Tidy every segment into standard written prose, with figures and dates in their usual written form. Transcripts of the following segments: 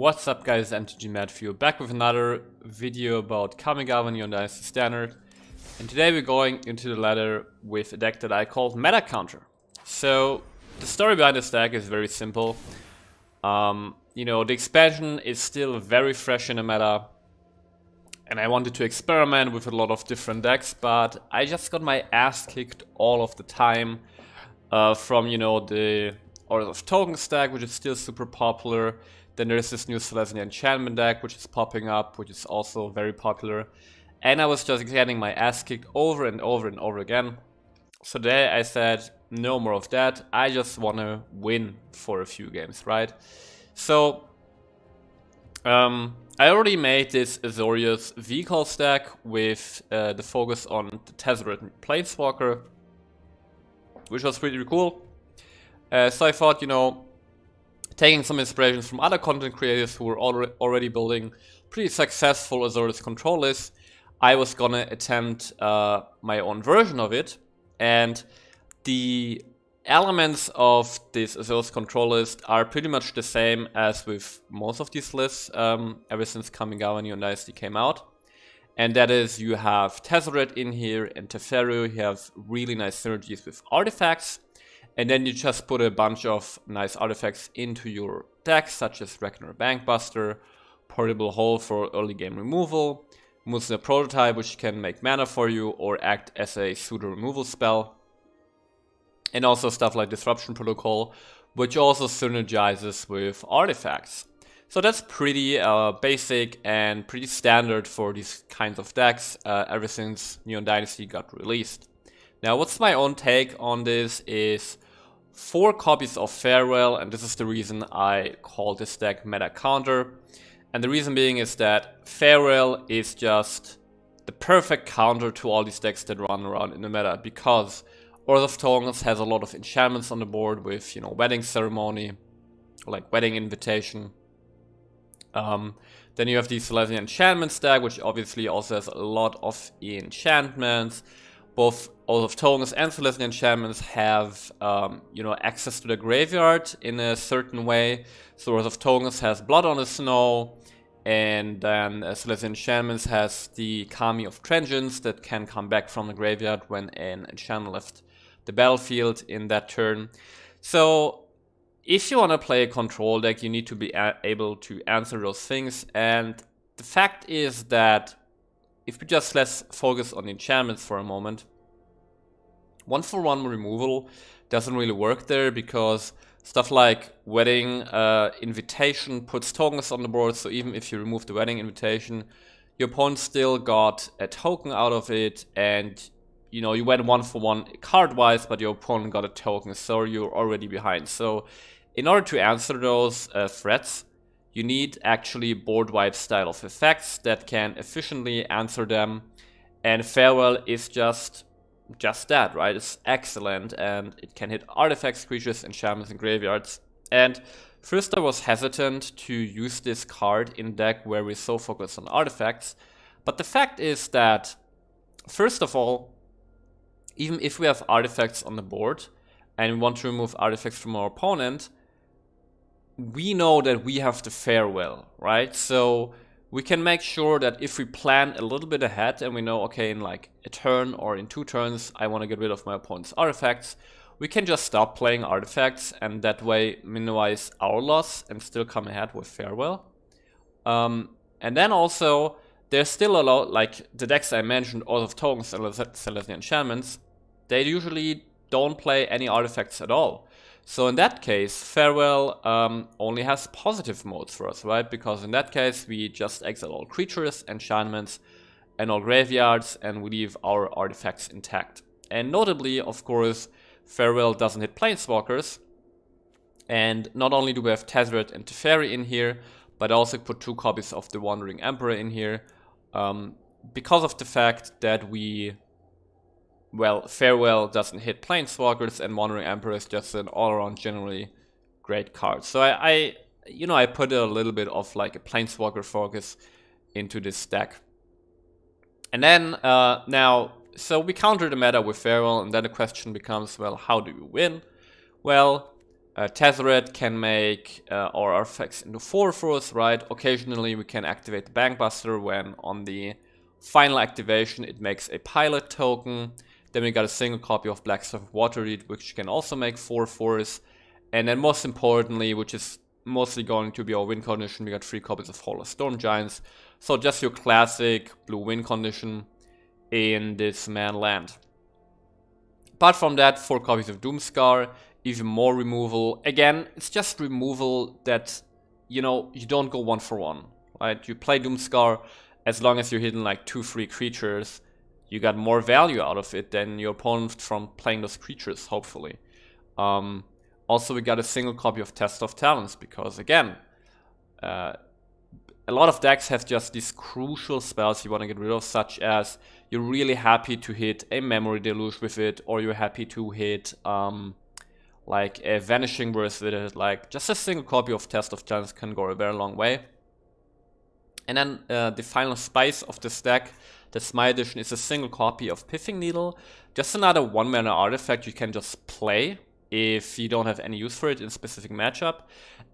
What's up guys, MTG Matthew back with another video about Kamigawa on Dynasty Standard. And today we're going into the ladder with a deck that I called Meta Counter. So the story behind this deck is very simple. You know, the expansion is still very fresh in the meta. And I wanted to experiment with a lot of different decks, but I just got my ass kicked all of the time from, you know, the Orders of Tokens deck, which is still super popular. Then there's this new Celestial Enchantment deck, which is popping up, which is also very popular. And I was just getting my ass kicked over and over and over again. So today I said, no more of that. I just want to win for a few games, right? So, I already made this Azorius vehicle stack with the focus on the Tezzeret Planeswalker, which was pretty cool. So I thought, you know, taking some inspirations from other content creators who were already building pretty successful Azorius control lists, I was gonna attempt my own version of it. And the elements of this Azorius control list are pretty much the same as with most of these lists ever since Kamigawa and Dynasty came out. And that is, you have Tezzeret in here and Teferi. You have really nice synergies with artifacts. And then you just put a bunch of nice artifacts into your deck, such as Reckoner Bankbuster, Portable Hole for early game removal, Musna Prototype, which can make mana for you or act as a pseudo removal spell, and also stuff like Disruption Protocol, which also synergizes with artifacts. So that's pretty basic and pretty standard for these kinds of decks ever since Neon Dynasty got released. Now, what's my own take on this is 4 copies of Farewell, and this is the reason I call this deck Meta Counter. And the reason being is that Farewell is just the perfect counter to all these decks that run around in the meta, because Orders of Tokens has a lot of enchantments on the board with, you know, Wedding Ceremony, like Wedding Invitation. Then you have the Celestial Enchantment stack, which obviously also has a lot of enchantments. Both Orders of Tokens and Celestial Enchantments have, you know, access to the graveyard in a certain way. So Orders of Tokens has Blood on the Snow, and then Celestial Enchantments has the Kami of Transience that can come back from the graveyard when an enchantment left the battlefield in that turn. So if you want to play a control deck, you need to be able to answer those things. And the fact is that if we just let's focus on enchantments for a moment, 1-for-1 removal doesn't really work there, because stuff like Wedding Invitation puts tokens on the board. So even if you remove the Wedding Invitation, your opponent still got a token out of it, and you know, you went 1-for-1 card-wise, but your opponent got a token, so you're already behind. So in order to answer those threats, you need actually board-wide style of effects that can efficiently answer them. And Farewell is just that, right? It's excellent, and it can hit artifacts, creatures, enchantments, and graveyards. And first I was hesitant to use this card in a deck where we're so focused on artifacts. But the fact is that, first of all, even if we have artifacts on the board and we want to remove artifacts from our opponent, we know that we have to fare well, right? So we can make sure that if we plan a little bit ahead and we know, okay, in like a turn or in 2 turns, I want to get rid of my opponent's artifacts, we can just stop playing artifacts and that way minimize our loss and still come ahead with Farewell. And then also, there's still a lot, like the decks I mentioned, Orders of Tokens and Celestial Enchantments, they usually don't play any artifacts at all. So in that case, Farewell only has positive modes for us, right? Because in that case, we just exile all creatures, enchantments, and all graveyards, and we leave our artifacts intact. And notably, of course, Farewell doesn't hit Planeswalkers. And not only do we have Tezzeret and Teferi in here, but I also put 2 copies of the Wandering Emperor in here, because of the fact that well, Farewell doesn't hit Planeswalkers, and Wandering Emperor is just an all-around generally great card. So I you know, I put a little bit of like a Planeswalker focus into this deck. And then now, so we counter the meta with Farewell, and then the question becomes, well, how do you win? Well, Tezzeret can make our artifacts into 4/4s, right? Occasionally we can activate the Bankbuster when on the final activation it makes a pilot token. Then we got a single copy of Blackstuff Waterdeep, which can also make 4/4s. And then most importantly, which is mostly going to be our win condition, we got 3 copies of Hall of Storm Giants. So just your classic blue win condition in this man land. Apart from that, 4 copies of Doomscar, even more removal. Again, it's just removal that, you know, you don't go 1 for 1, right? You play Doomscar, as long as you're hitting like 2-3 creatures, you got more value out of it than your opponent from playing those creatures, hopefully. Also, we got a single copy of Test of Talents, because again, a lot of decks have just these crucial spells you want to get rid of, such as you're really happy to hit a Memory Deluge with it, or you're happy to hit like a Vanishing Verse with it. Like, just a single copy of Test of Talents can go a very long way. And then the final spice of this deck, that's my edition, is a single copy of Pithing Needle. Just another 1-mana artifact you can just play if you don't have any use for it in a specific matchup.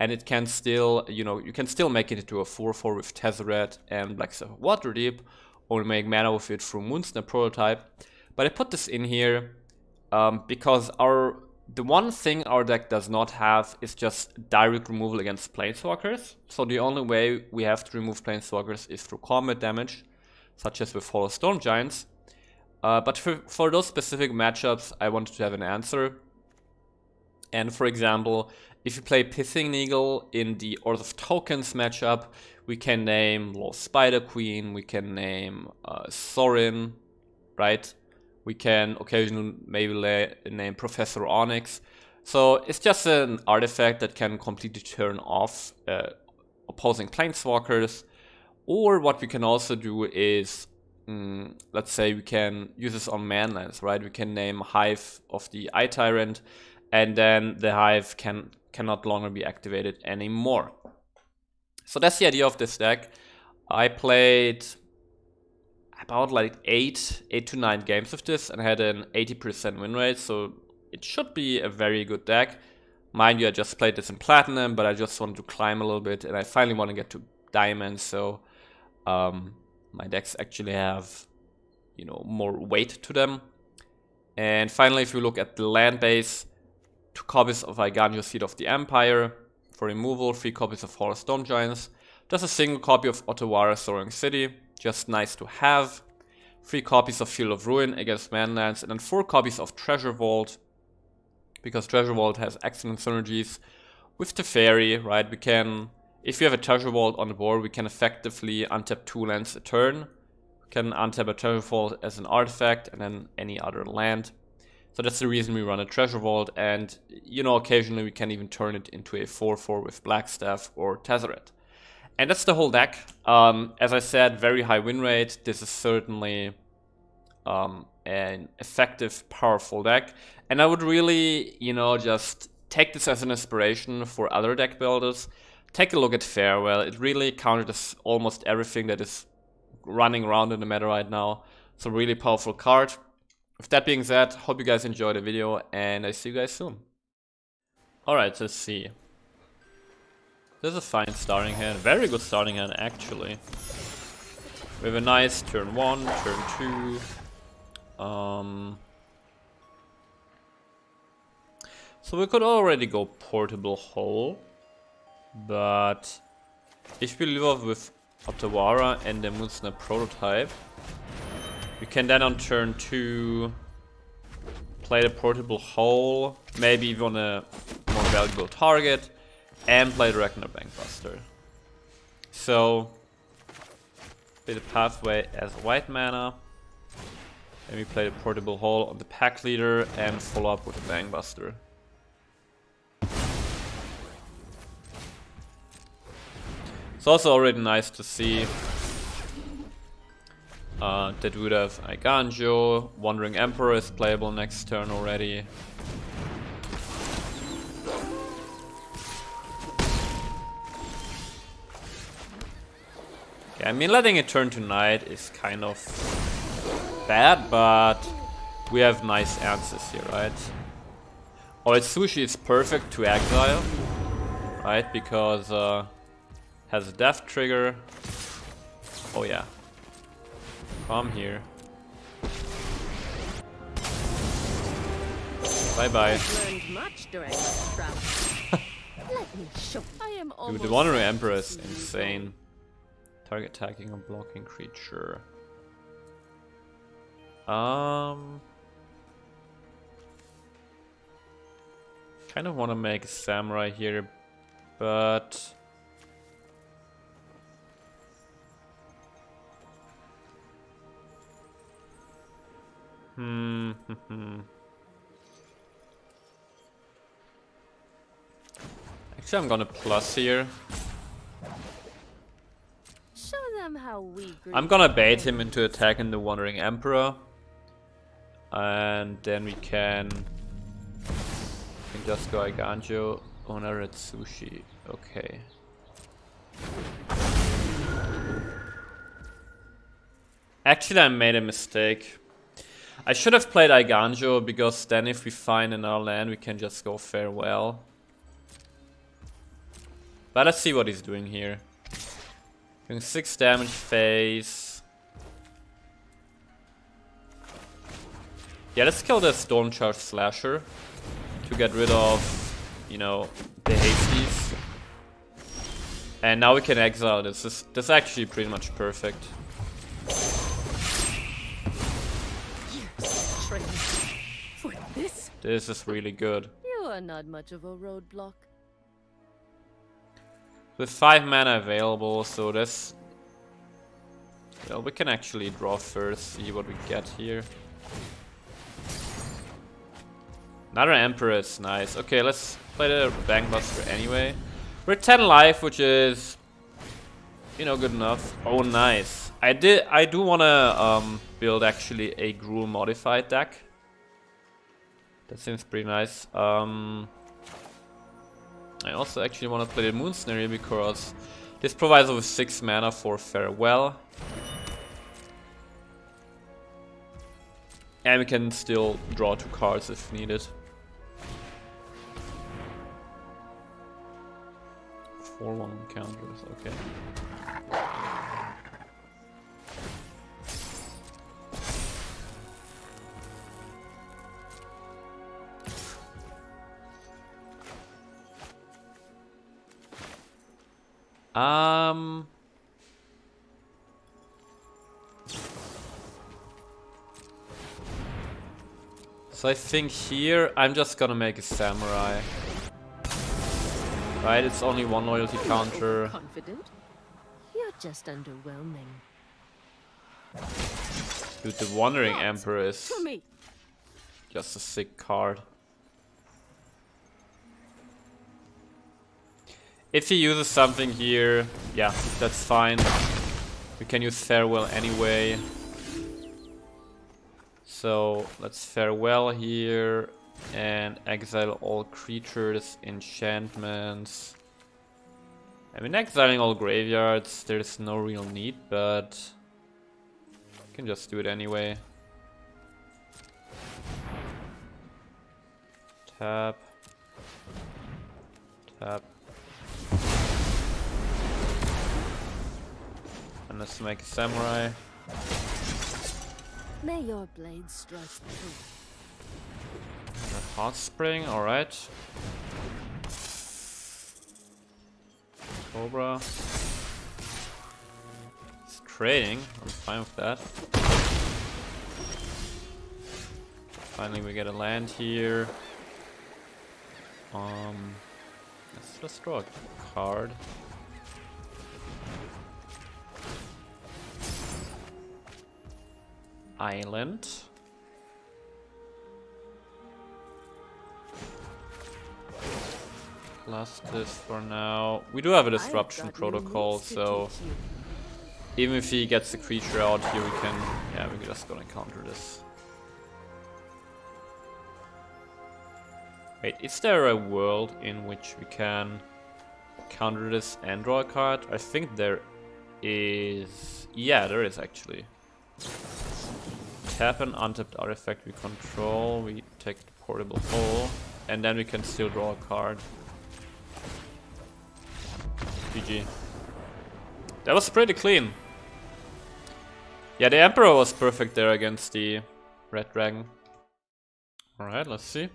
And it can still, you know, you can still make it into a 4/4 with Tezzeret and Blackstuff Waterdeep, or make mana with it through Moonsnap Prototype. But I put this in here because the one thing our deck does not have is just direct removal against Planeswalkers. So the only way we have to remove Planeswalkers is through combat damage, such as with Hall of Storm Giants. But for those specific matchups, I wanted to have an answer. And for example, if you play Pithing Needle in the Order of Tokens matchup, we can name Lost Spider Queen, we can name Sorin, right? We can occasionally maybe name Professor Onyx. So it's just an artifact that can completely turn off opposing Planeswalkers. Or what we can also do is, let's say we can use this on manlands, right? We can name Hive of the Eye Tyrant, and then the Hive cannot longer be activated anymore. So that's the idea of this deck. I played about like 8 to 9 games of this and had an 80% win rate, so it should be a very good deck. Mind you, I just played this in Platinum, but I just wanted to climb a little bit, and I finally want to get to Diamond, so my decks actually have, you know, more weight to them. And finally, if you look at the land base, 2 copies of Eiganjo Seed of the Empire for removal, 3 copies of Hall of Storm Giants, just a single copy of Ottawara Soaring City, just nice to have, 3 copies of Field of Ruin against manlands, and then 4 copies of Treasure Vault, because Treasure Vault has excellent synergies with Teferi, right? We can, if you have a Treasure Vault on the board, we can effectively untap 2 lands a turn. We can untap a Treasure Vault as an artifact and then any other land. So that's the reason we run a Treasure Vault, and, you know, occasionally we can even turn it into a 4/4 with Blackstaff or Tezzeret. And that's the whole deck. As I said, very high win rate. This is certainly an effective, powerful deck. And I would really, you know, just take this as an inspiration for other deck builders. Take a look at Farewell. It really counters almost everything that is running around in the meta right now. It's a really powerful card. With that being said, hope you guys enjoyed the video, and I see you guys soon. Alright, let's see. This is a fine starting hand, very good starting hand actually. We have a nice turn 1, turn 2. So we could already go Portable Hole, but if we live off with Ottawara and the Moonsnap Prototype, we can then on turn 2 play the Portable Hole, maybe even on a more valuable target, and play the Ragnar Bankbuster. So, play the Pathway as white mana, and we play the Portable Hole on the Pack Leader and follow up with the Bankbuster. It's also already nice to see that we would have Eiganjo, Wandering Emperor is playable next turn already. Okay, I mean, letting it turn to night is kind of bad, but we have nice answers here, right? Sushi is perfect to exile, right? Because has a death trigger. Oh yeah. Come here. Bye bye. Dude, the Wandering Emperor is insane. Target attacking or blocking creature. Kind of want to make a samurai here, but Actually, I'm gonna plus here. Show them how we I'm gonna bait him into attacking the Wandering Emperor, and then we can just go Iganjo, Honor at Sushi. Okay. Actually, I made a mistake. I should have played Iganjo, because then if we find another land, we can just go Farewell. But let's see what he's doing here. Doing 6 damage phase. Yeah, let's kill the Stormcharge Slasher to get rid of, you know, the Hasties. And now we can exile this. This is actually pretty much perfect. For this? This is really good. You are not much of a roadblock. With 5 mana available, so that's... Well, we can actually draw first, see what we get here. Another Emperor is nice. Okay, let's play the Bankbuster anyway. We're at 10 life, which is, you know, good enough. Oh, nice. I do wanna build actually a Gruul modified deck. That seems pretty nice. I also actually want to play the Moon Snare because this provides us with 6 mana for Farewell. And we can still draw 2 cards if needed. 4/1 counters, okay. So I think here I'm just gonna make a samurai. Right, it's only 1 loyalty counter. Confident? You're just underwhelming. Dude, the Wandering Emperor is just a sick card. If he uses something here, yeah, that's fine. We can use Farewell anyway. So let's Farewell here and exile all creatures, enchantments. I mean, exiling all graveyards, there's no real need, but I can just do it anyway. Tap. Tap. And let's make a samurai. May your blade strike true. Heart Spring, alright. Cobra. It's trading, I'm fine with that. Finally we get a land here. Let's just draw a card. Island. Plus this for now. We do have a disruption protocol, so even if he gets the creature out here, we can, yeah, we're just gonna counter this. Wait, is there a world in which we can counter this and draw a card? I think there is. Yeah, there is actually. Tap an untapped artifact we control, we take the portable hole. and then we can still draw a card. GG. That was pretty clean. Yeah, the Emperor was perfect there against the Red Dragon. Alright, let's see.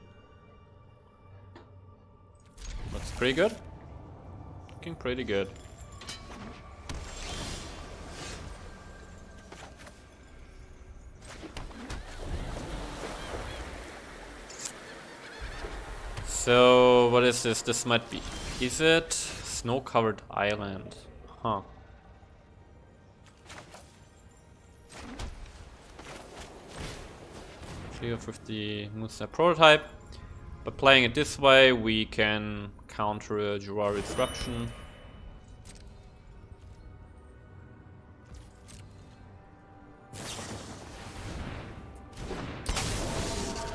Looks pretty good. Looking pretty good. So, what is this? This might be... Is it Snow-Covered Island? Huh. With the Moonstar prototype. By playing it this way, we can counter a Jurari Disruption.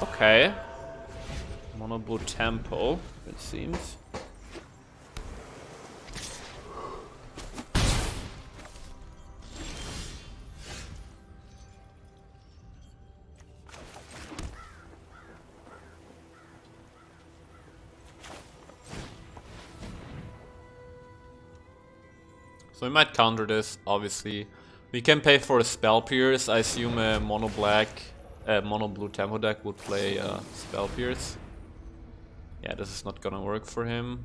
Okay. Mono blue tempo, it seems. So we might counter this, obviously. We can pay for a Spell Pierce. I assume a mono blue tempo deck would play Spell Pierce. Yeah, this is not gonna work for him.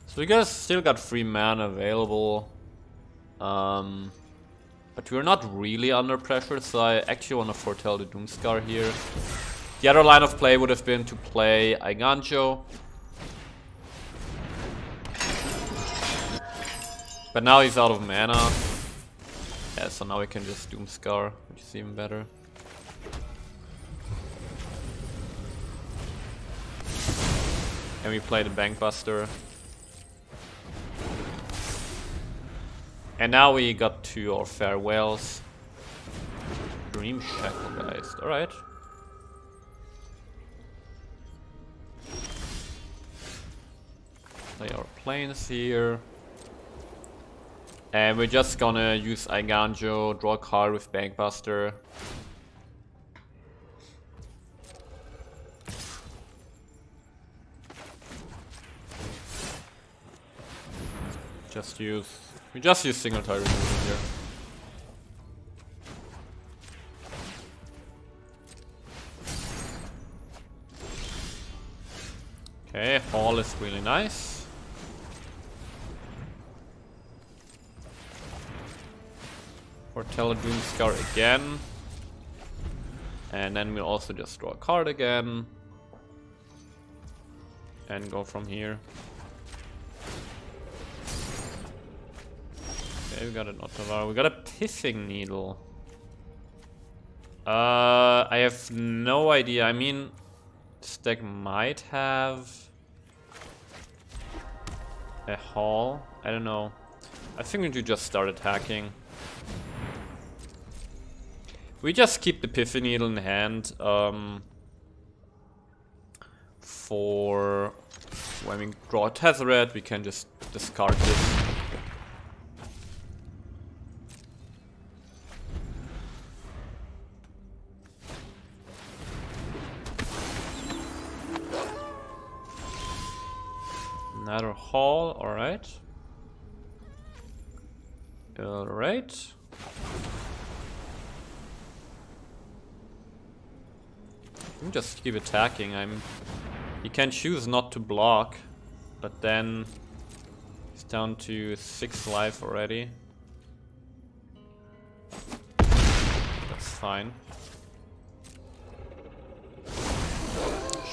So we still got free mana available. But we're not really under pressure, so I actually want to foretell the Doomscar here. The other line of play would have been to play Eiganjo. But now he's out of mana. Yeah, so now we can just Doomscar, which is even better. And we play the Bankbuster. And now we got to our farewells. Dream Shackle, guys. Alright. Play our planes here. And we're just gonna use Eiganjo, draw a card with Bankbuster. We just use single tile removal here. Okay, Hall is really nice. Foretell a Doomscar again. And then we'll also just draw a card again. And go from here. Okay, we got an Ottawa. We got a Pithing Needle. I have no idea. I mean, this deck might have a Hall. I don't know. I think we should just start attacking. We just keep the Pithing Needle in hand for when we draw a Tezzeret, we can just discard this. Another Hall, alright. Alright. You just keep attacking. He can choose not to block, but then he's down to 6 life already. That's fine.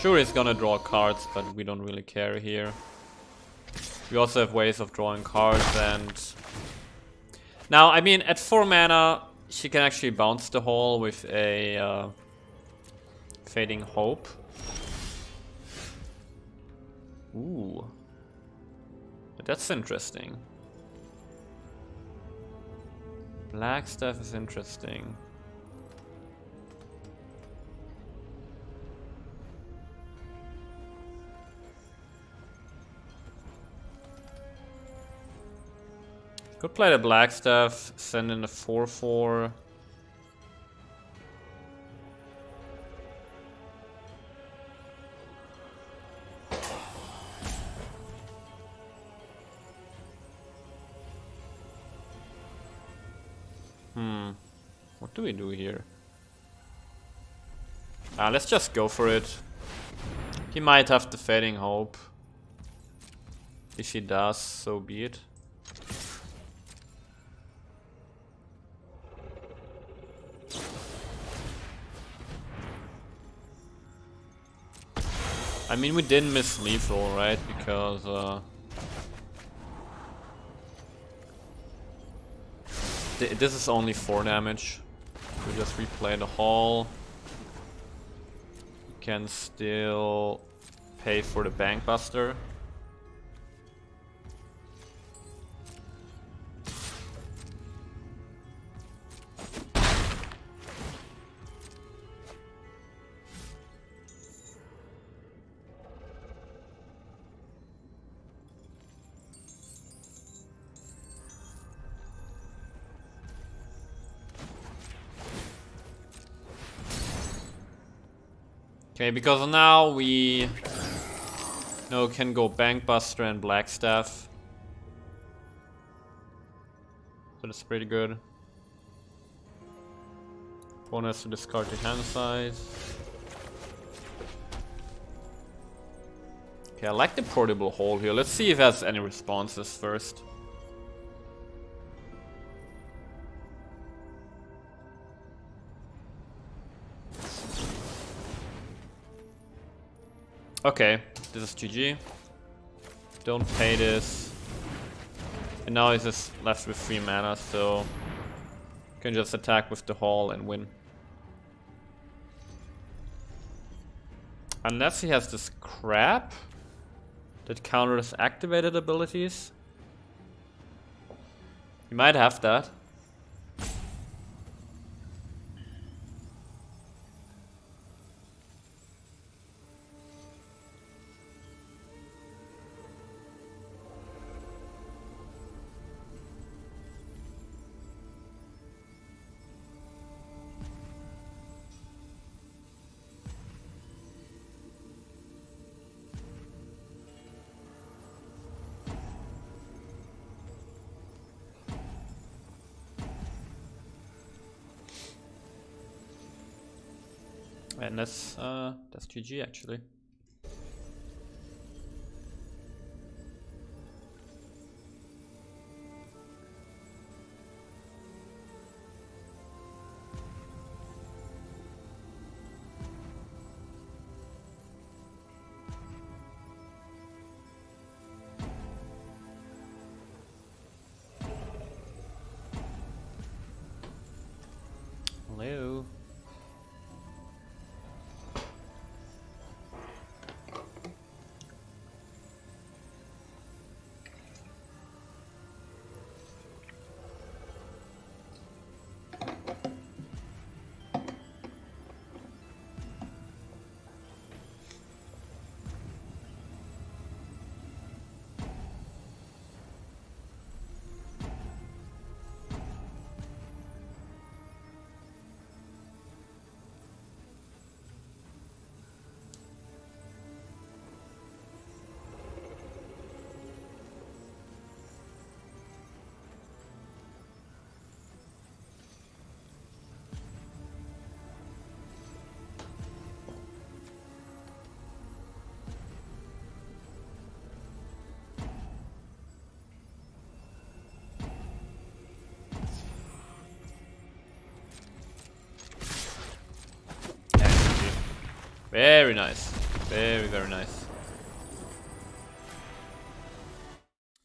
Sure, he's gonna draw cards, but we don't really care here. We also have ways of drawing cards, and now, I mean, at 4 mana, she can actually bounce the Hall with a Fading Hope. Ooh, but that's interesting. Black stuff is interesting. Could play the Blackstaff, send in a 4/4. What do we do here? Let's just go for it. He might have the Fading Hope. If he does, so be it. I mean, we didn't miss lethal, right? Because this is only 4 damage. We just replay the Hall. We can still pay for the Bankbuster. Okay, because now we can go Bankbuster and Blackstaff. So that's pretty good. Opponent has to discard the hand size. Okay, I like the portable hole here. Let's see if it has any responses first. Okay, this is GG. Don't pay this. And now he's just left with 3 mana, so can just attack with the Hall and win. Unless he has this crap that counters activated abilities. He might have that. And that's GG actually. Hello. Very nice. Very, very nice.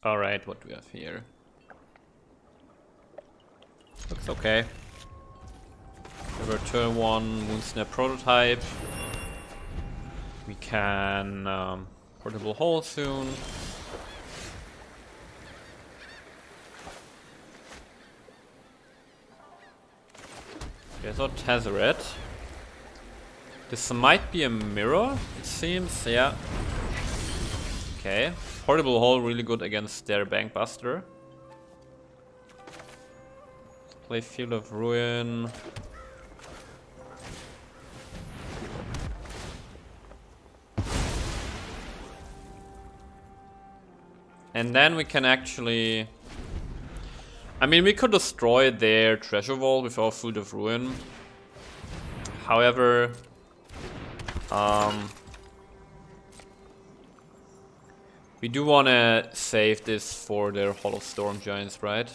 Alright, what do we have here? Looks okay. We have our turn 1 Moonsnap prototype. We can portable hole soon. Okay, so Tezzeret. This might be a mirror, it seems, yeah. Okay, portable hole really good against their Bankbuster. Play Field of Ruin. And then we can actually... I mean, we could destroy their treasure vault with our Field of Ruin. However... we do want to save this for their Hollow Storm Giants, right?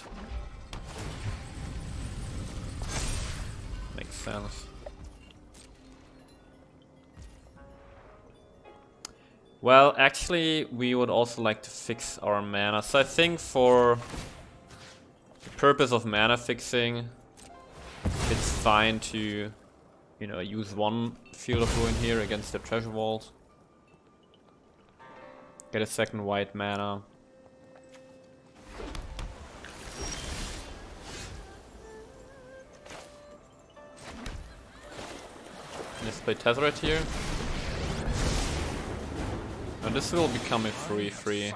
Makes sense. Well, actually, we would also like to fix our mana. So I think for the purpose of mana fixing, it's fine to, you know, use one Field of Ruin here against the treasure vault. Get a second white mana. Let's play Tezzeret here. And this will become a 3/3.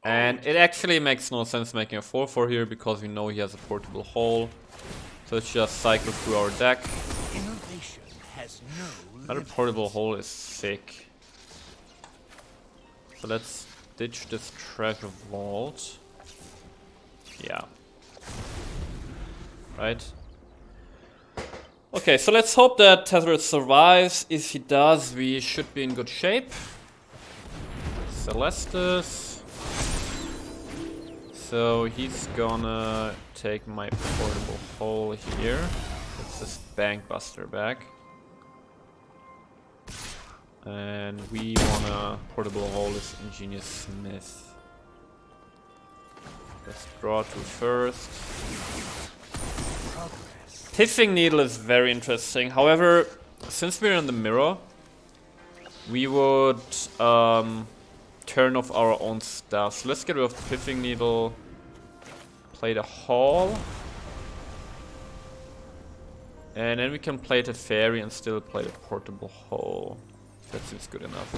And it actually makes no sense making a 4/4 here because we know he has a portable hole. So let's just cycle through our deck. Another portable hole is sick. So let's ditch this treasure vault. Yeah. Right. Okay, so let's hope that Tezzeret survives. If he does, we should be in good shape. Celestus. So he's gonna take my portable hole here. Let's just Bankbuster back. And we wanna portable hole this Ingenious Smith. Let's draw 2 first. Pithing Needle is very interesting. However, since we're in the mirror, we would turn off our own stuff. So let's get rid of the Pithing Needle. Play the Hall. And then we can play the Fairy and still play the portable hole. That seems good enough.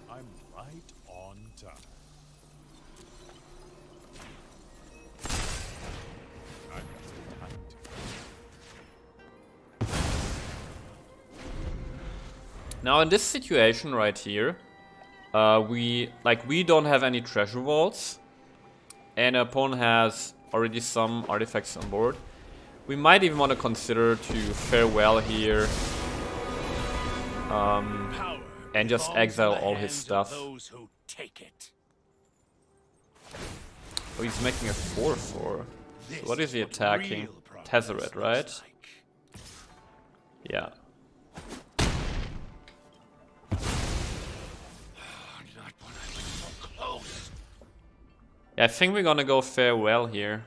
I'm right on time. Now in this situation right here, we don't have any treasure vaults, and our opponent has already some artifacts on board. We might even want to consider to farewell here and just exile all his stuff. Oh, he's making a 4/4. So what is he attacking? Tezzeret, right? Yeah. Yeah, I think we're gonna go farewell here.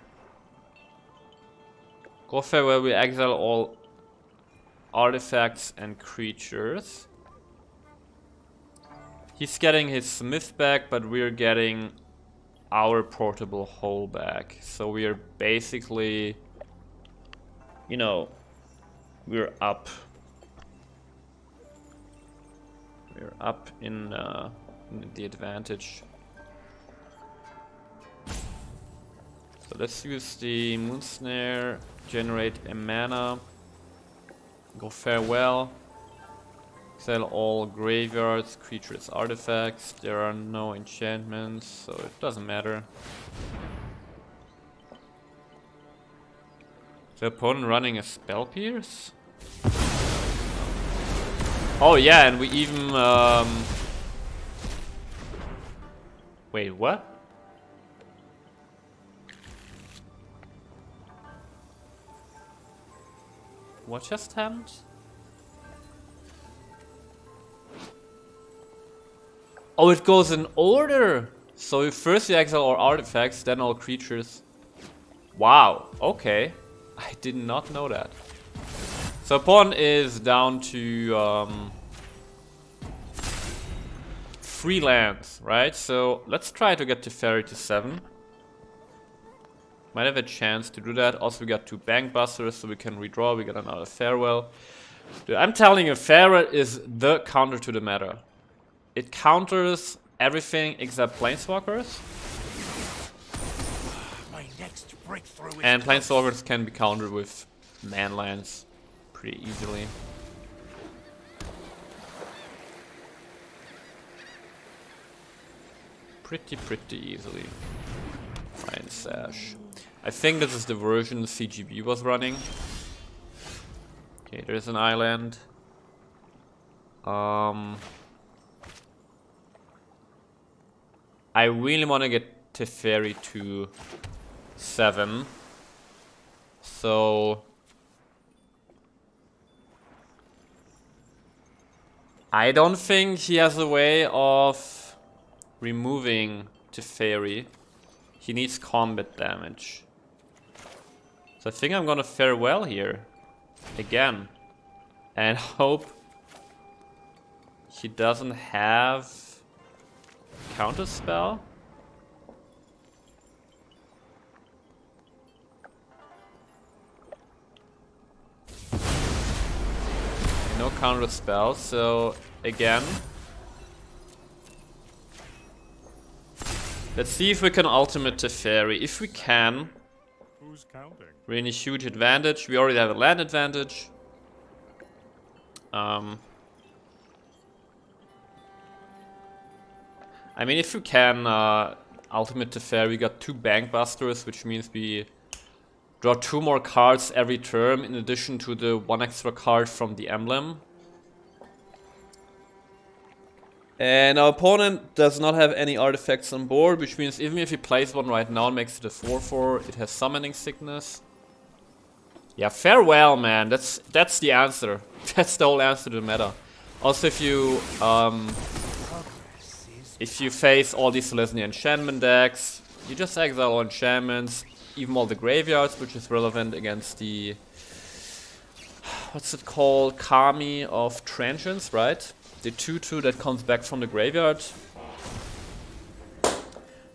Go farewell, we exile all artifacts and creatures. He's getting his Smith back, but we're getting our portable hole back. So we're basically, you know, we're up. We're up in the advantage. So let's use the Moonsnare, generate a mana, go farewell, sell all graveyards, creatures, artifacts. There are no enchantments, so it doesn't matter. The opponent running a Spell Pierce? Oh yeah, and we even wait, what? What just happened? Oh, it goes in order! So first you exile all artifacts, then all creatures. Wow, okay. I did not know that. So pawn is down to 3 lands, right? So let's try to get the Fairy to 7. Might have a chance to do that. Also, we got 2 Bankbusters, so we can redraw. We got another Farewell. Dude, I'm telling you, Farewell is the counter to the meta. It counters everything except Planeswalkers. My next breakthrough is And close. Planeswalkers can be countered with manlands pretty easily. Pretty easily. Fine Sash. I think this is the version CGB was running. Okay, there's an island. I really want to get Teferi to 7. So I don't think he has a way of removing Teferi. He needs combat damage. So I think I'm gonna fare well here. Again. And hope he doesn't have counterspell. No counterspell, so again. Let's see if we can ultimate Teferi. If we can, Who's counting? we're in a huge advantage. We already have a land advantage. I mean, if we can ultimate Teferi, we got 2 Bankbusters, which means we draw 2 more cards every turn, in addition to the 1 extra card from the emblem. And our opponent does not have any artifacts on board, which means even if he plays one right now and makes it a 4/4, it has Summoning Sickness. Yeah, farewell, man. That's the answer. That's the whole answer to the meta. Also, if you face all these Selesnya enchantment decks, you just exile all enchantments, even all the graveyards, which is relevant against the, what's it called, Kami of Transience, right? The 2/2 that comes back from the graveyard.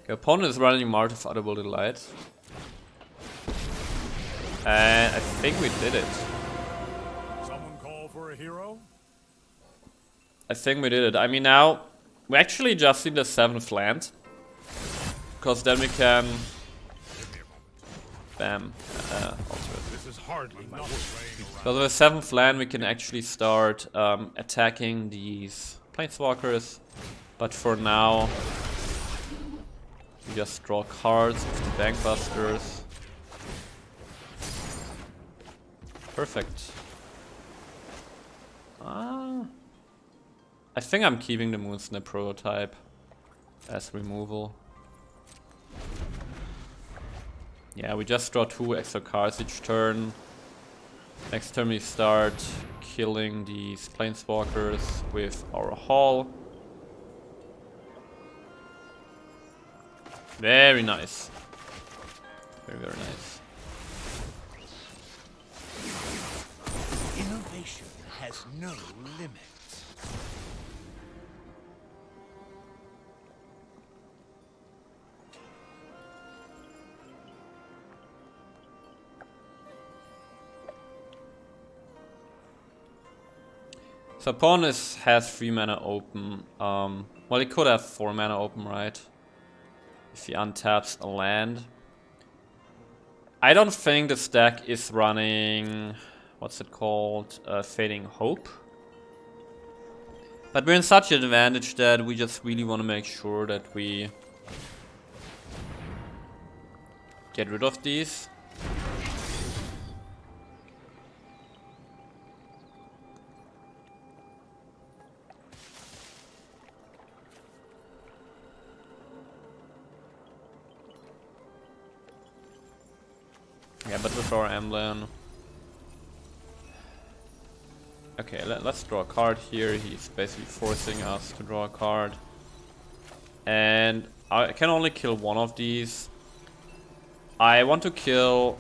The opponent is running Mart of Otherworldly Light. And I think we did it. Someone call for a hero? I think we did it. I mean, now we actually just need the 7th land, because then we can bam ultimate. This is hardly my work. So with the 7th land we can actually start attacking these Planeswalkers, but for now we just draw cards with the Bankbusters. Perfect. I think I'm keeping the Moonsnap prototype as removal. Yeah, we just draw 2 extra cards each turn. Next turn we start killing these Planeswalkers with our Hall. Very nice. Very nice. Innovation has no limits. So opponent has 3 mana open. Well, he could have 4 mana open, right? If he untaps a land. I don't think this deck is running, what's it called? Fading Hope. But we're in such an advantage that we just really want to make sure that we get rid of these. Yeah, but with our emblem. Okay, let's draw a card here. He's basically forcing us to draw a card. And I can only kill one of these. I want to kill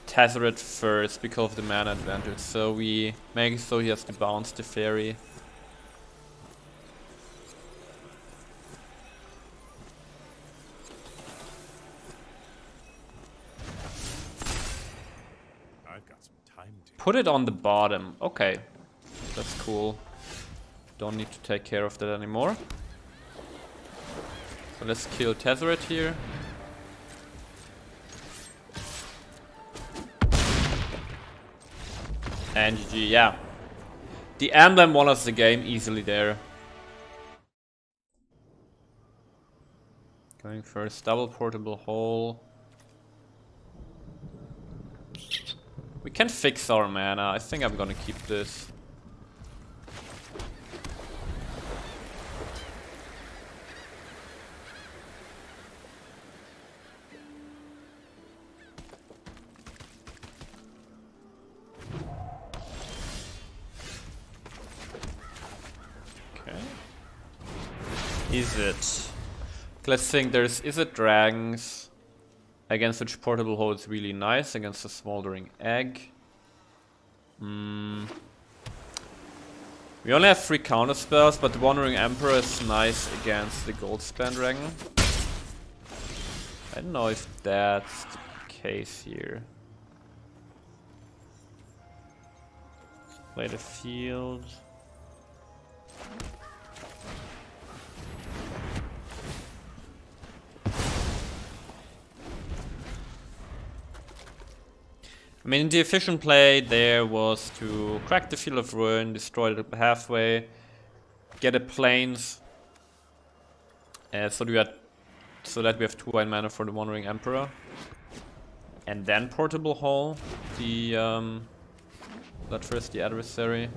Tezzeret first because of the mana advantage. So we make it so he has to bounce the fairy. Put it on the bottom. Okay. That's cool. don't need to take care of that anymore. So let's kill Tezzeret here. And GG, yeah. The emblem won us the game easily there. Going first, double portable hole. We can fix our mana. I think I'm gonna keep this. Okay. Is it? Let's think. Is it dragons? Against which portable hole is really nice, against the smoldering egg. We only have 3 counter spells, but the Wandering Emperor is nice against the Goldspan Dragon. I don't know if that's the case here. Play the field. I mean, the efficient play there was to crack the Field of Ruin, destroy it halfway, get a Plains, so that we have 2 white mana for the Wandering Emperor, and then Portable Hole, that first the adversary.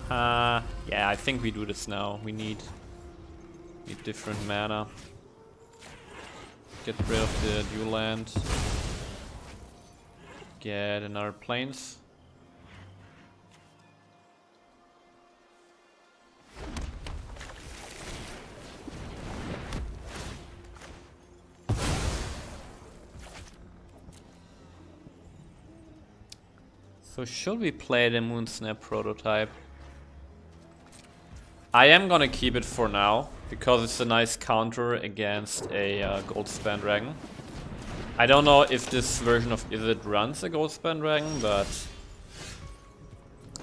Yeah, I think we do this now. We need different mana. Get rid of the dual land. Get another Plains. So should we play the Moonsnap prototype? I am gonna keep it for now, because it's a nice counter against a Goldspan Dragon. I don't know if this version of Izzet runs a Goldspan Dragon, but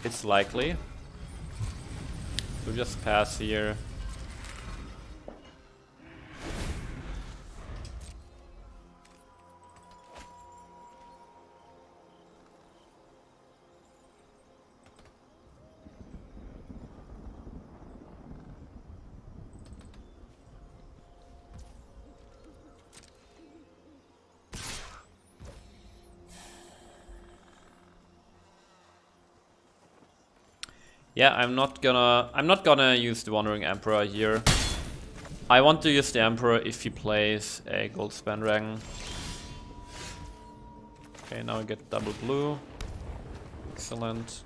it's likely. We'll just pass here. Yeah, I'm not gonna use the Wandering Emperor here. I want to use the Emperor if he plays a Goldspan Dragon. Okay, now we get double blue. Excellent.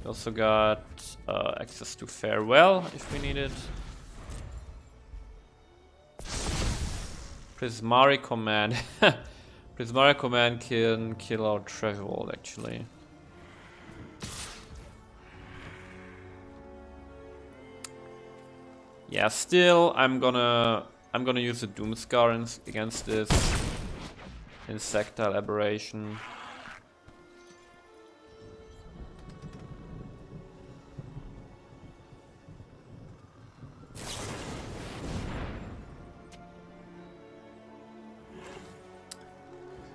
We also got access to Farewell if we need it. Prismari Command. Prismari Command can kill our Treasure Vault actually. Yeah, still I'm gonna use the Doomscar against this Insectile Aberration.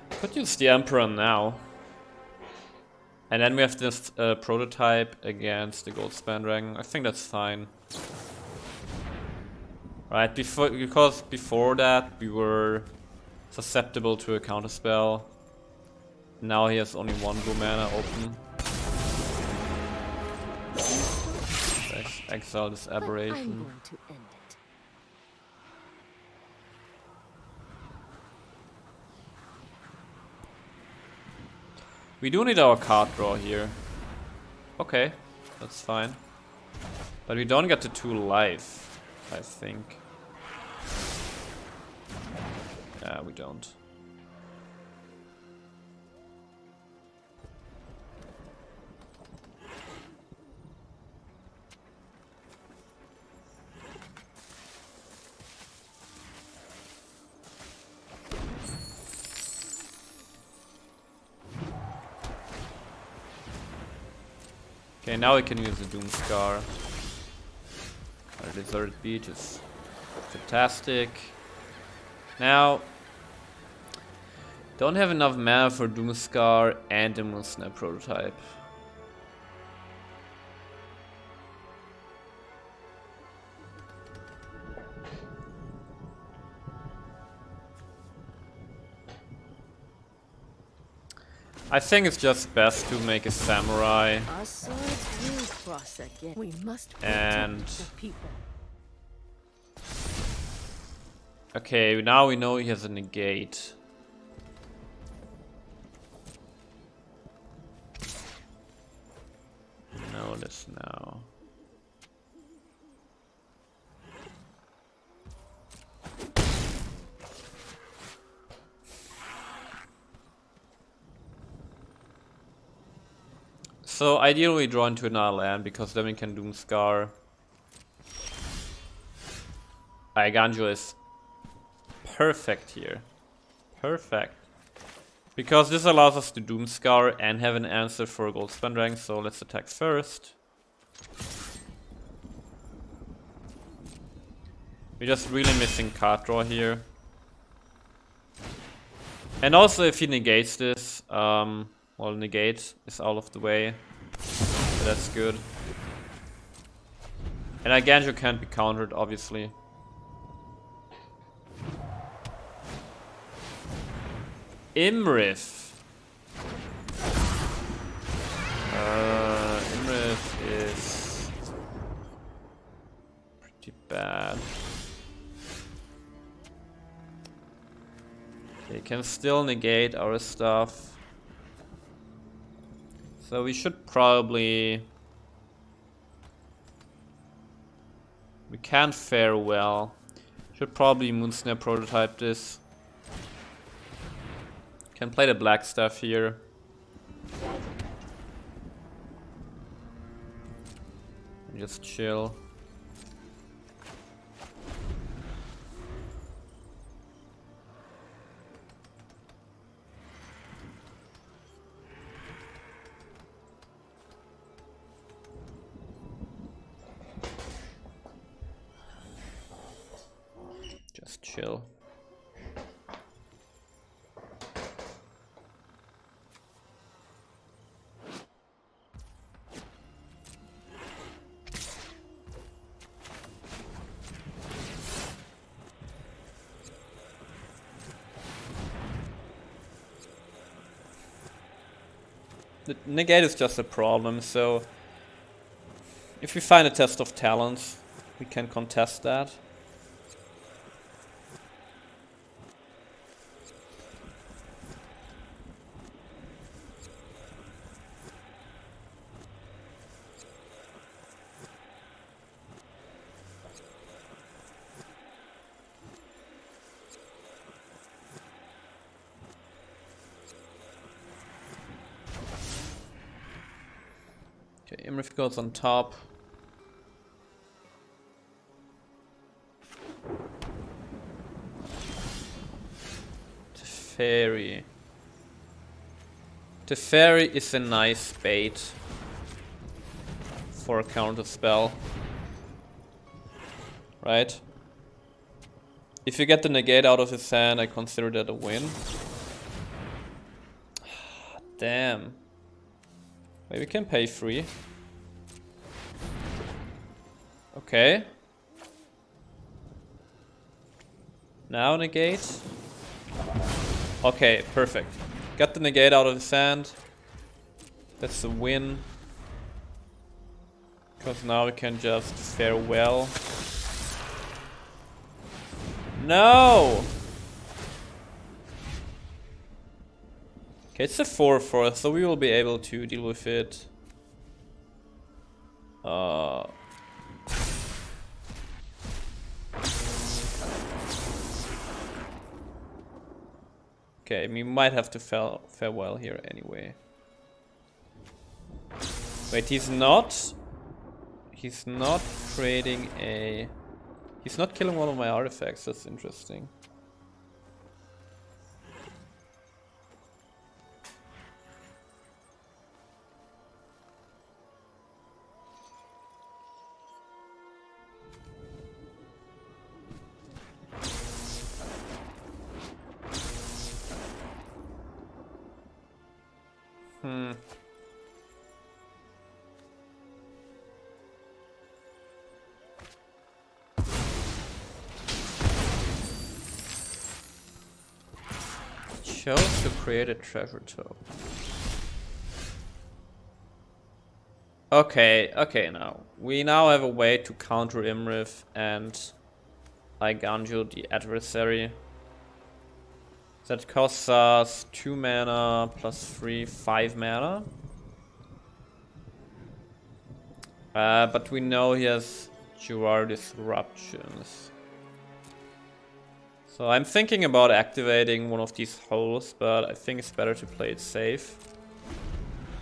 Could use the Emperor now. And then we have this prototype against the Goldspan Dragon. I think that's fine. Right, because before that we were susceptible to a counterspell. Now he has only 1 blue mana open. Let's exile this Aberration. I'm going to end it. We do need our card draw here. Okay, that's fine. But we don't get the 2 life, I think. Yeah, we don't. Okay, now we can use the Doom Scar. Our deserted beach is fantastic. Now, don't have enough mana for Doom Scar and the Moonsnap prototype. I think it's just best to make a samurai. Our swords will cross again. We must And protect the people. okay, now we know he has a negate. Know this now. So ideally we draw into another land because then we can Doom Scar. Aiganjo is perfect here. Perfect. Because this allows us to Doom Scar and have an answer for a gold Spandrang, so let's attack first. We're just really missing card draw here. And also if he negates this, well, negate is out of the way. So that's good. And Aiganjo can't be countered, obviously. Imrith. Imrith is pretty bad. They can still negate our stuff. So we should probably... We can't fare well. Should probably Moonsnap prototype this. Can play the black stuff here. And just chill. Just chill. The negate is just a problem, so if we find a test of talents, we can contest that. Okay, Imrith goes on top. Teferi. Teferi is a nice bait for a counter spell. Right? If you get the negate out of his hand, I consider that a win. Damn. Wait, we can pay free. Okay. Now negate. Okay, perfect. Got the negate out of his hand. That's a win. Because now we can just farewell. No! Okay, it's a 4/4, so we will be able to deal with it. Okay, we might have to farewell here anyway. Wait, he's not creating a... He's not killing one of my artifacts, that's interesting. Hmm. Chose to create a treasure trove. Okay, now. We now have a way to counter Imrith and Iganju, the adversary. That costs us 2 mana plus 3, 5 mana. But we know he has Jurar Disruptions. So I'm thinking about activating one of these holes, but I think it's better to play it safe.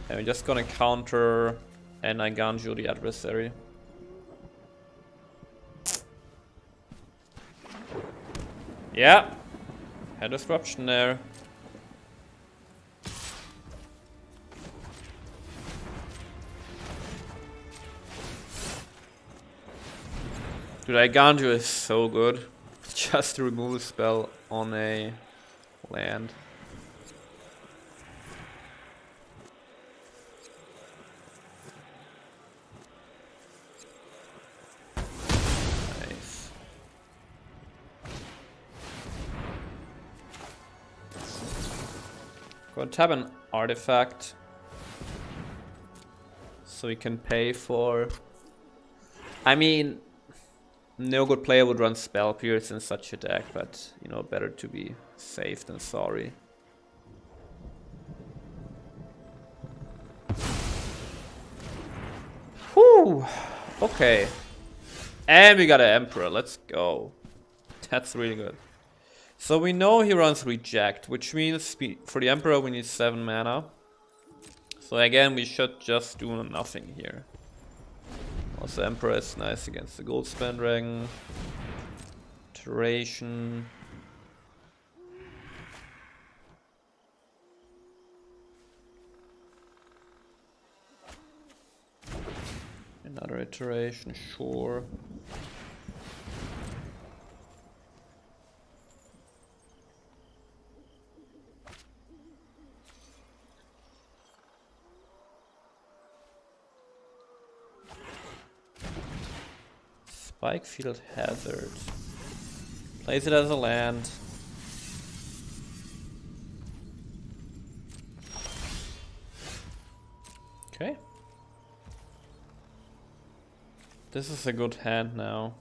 And we're just gonna counter and Iganju the adversary. Yeah, had disruption there. Dude, Iganju is so good. Just to remove a spell on a land. Nice. Go tap an artifact. So we can pay for... I mean... No good player would run Spell Pierce in such a deck, but, you know, better to be safe than sorry. Whew! Okay. And we got an Emperor, let's go. That's really good. So we know he runs Reject, which means for the Emperor we need 7 mana. So again, we should just do nothing here. Also, Emperor is nice against the Goldspan Dragon. Iteration. Another iteration, sure. Spikefield Hazard. Plays it as a land. Okay. This is a good hand now.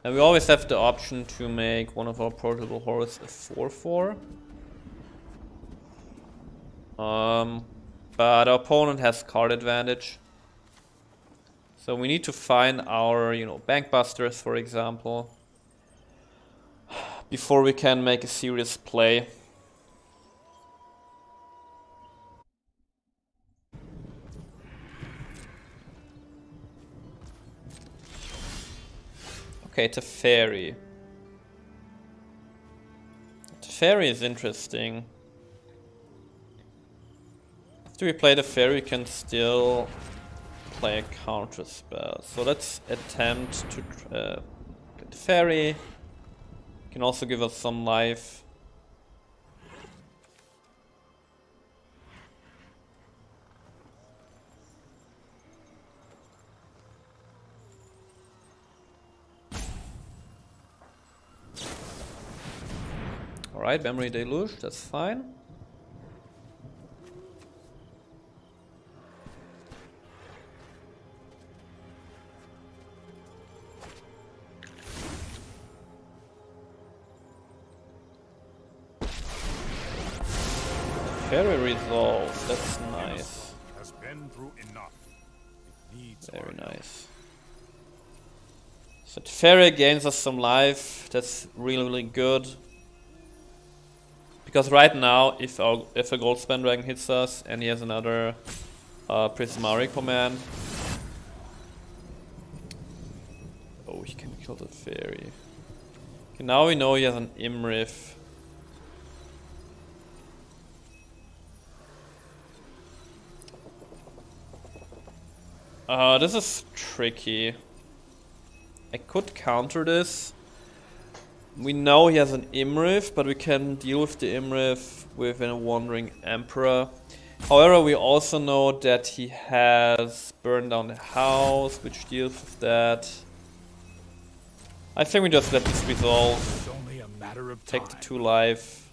And we always have the option to make one of our portable horrors a 4/4. But our opponent has card advantage. So we need to find our, you know, Bankbusters, for example, before we can make a serious play. Okay, Teferi. Teferi is interesting. After we play Teferi, we can still play a counter spell. So let's attempt to get Teferi. Can also give us some life. Alright, Memory Deluge, that's fine. Very resolved, that's nice. Has been through enough. It needs Very our nice. So Teferi gains us some life, that's really, really good. Because right now, if a Goldspan Dragon hits us and he has another Prismari command... Oh, he can kill the fairy. Okay, now we know he has an Imrith. This is tricky. I could counter this, We know he has an Imrith, but we can deal with the Imrith with a Wandering Emperor. However, we also know that he has burned down the house, which deals with that. I think we just let this resolve. It's only a matter of Take time. the 2 life.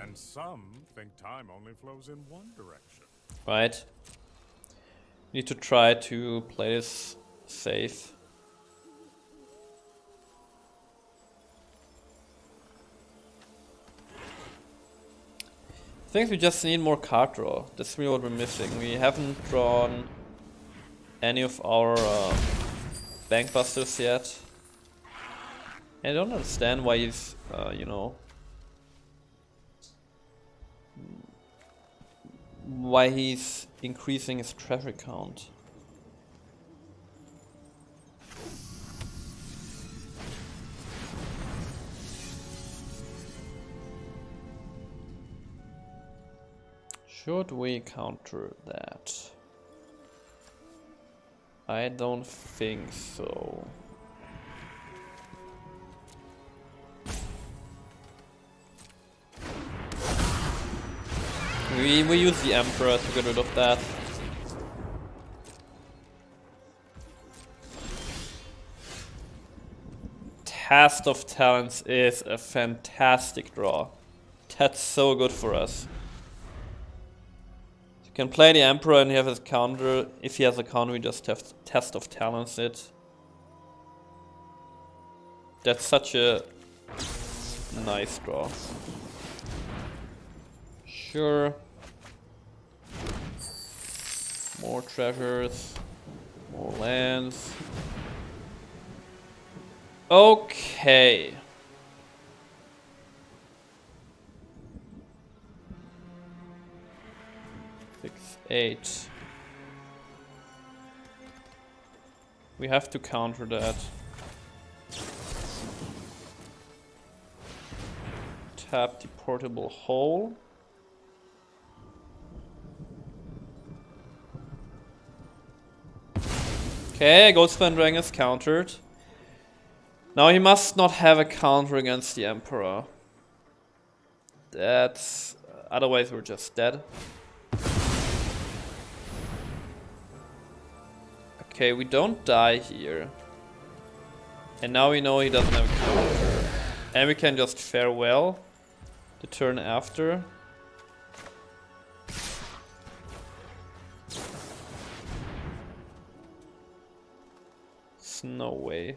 And some think time only flows in one direction. Right. Need to try to play this safe. I think we just need more card draw. That's really what we're missing. We haven't drawn any of our Bankbusters yet. I don't understand why he's, you know, why he's increasing his traffic count. Should we counter that? I don't think so. We use the Emperor to get rid of that. Test of Talents is a fantastic draw. That's so good for us. You can play the Emperor and he has his counter. If he has a counter, we just have Test of Talents it. That's such a nice draw. Sure. More treasures. More lands. Okay. Six, 8. We have to counter that. Tap the portable hole. Okay, Ghostman Dragon is countered. Now he must not have a counter against the Emperor. That's... otherwise we're just dead. Okay, we don't die here. And now we know he doesn't have a counter. And we can just farewell the turn after. There's no way.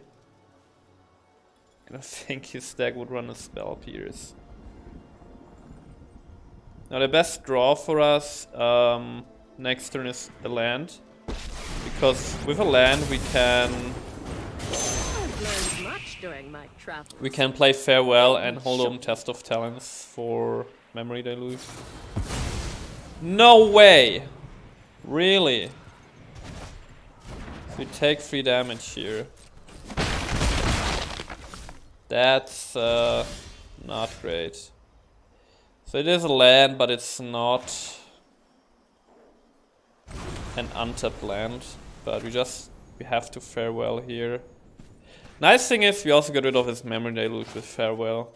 I don't think his deck would run a Spell Pierce. Now the best draw for us next turn is the land. Because with a land we can... I've learned much during my travels. We can play Farewell and hold on Test of Talents for Memory Deluge. No way! Really? We take 3 damage here. That's not great. So it is a land, but it's not an untapped land. But we have to Farewell here. Nice thing is we also get rid of his Memory Deluge with Farewell.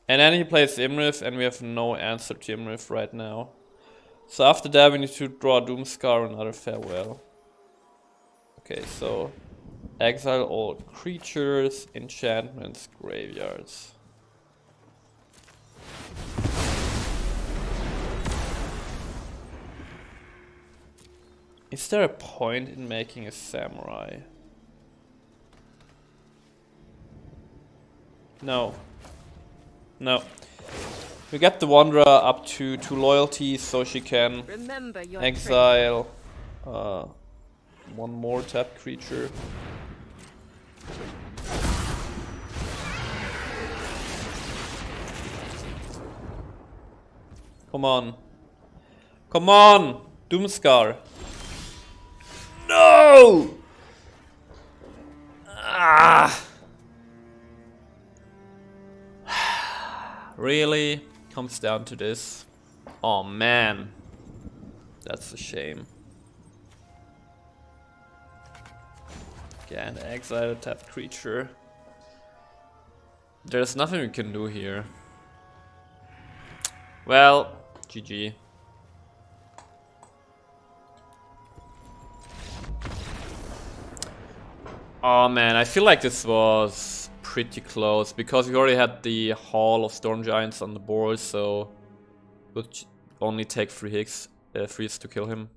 And then he plays Imrith and we have no answer to Imrith right now. So after that we need to draw Doomscar and another Farewell. Okay, so exile all creatures, enchantments, graveyards. Is there a point in making a samurai? No. No. We get the Wanderer up to 2 loyalties so she can Remember your exile 1 more tapped creature. Come on. Come on! Doomscar. No! Ah! Really? Comes down to this. Oh man. That's a shame. Yeah, and exile a tapped creature. There's nothing we can do here. Well, GG. Oh man, I feel like this was pretty close because we already had the Hall of Storm Giants on the board, so it would only take 3 hits to kill him.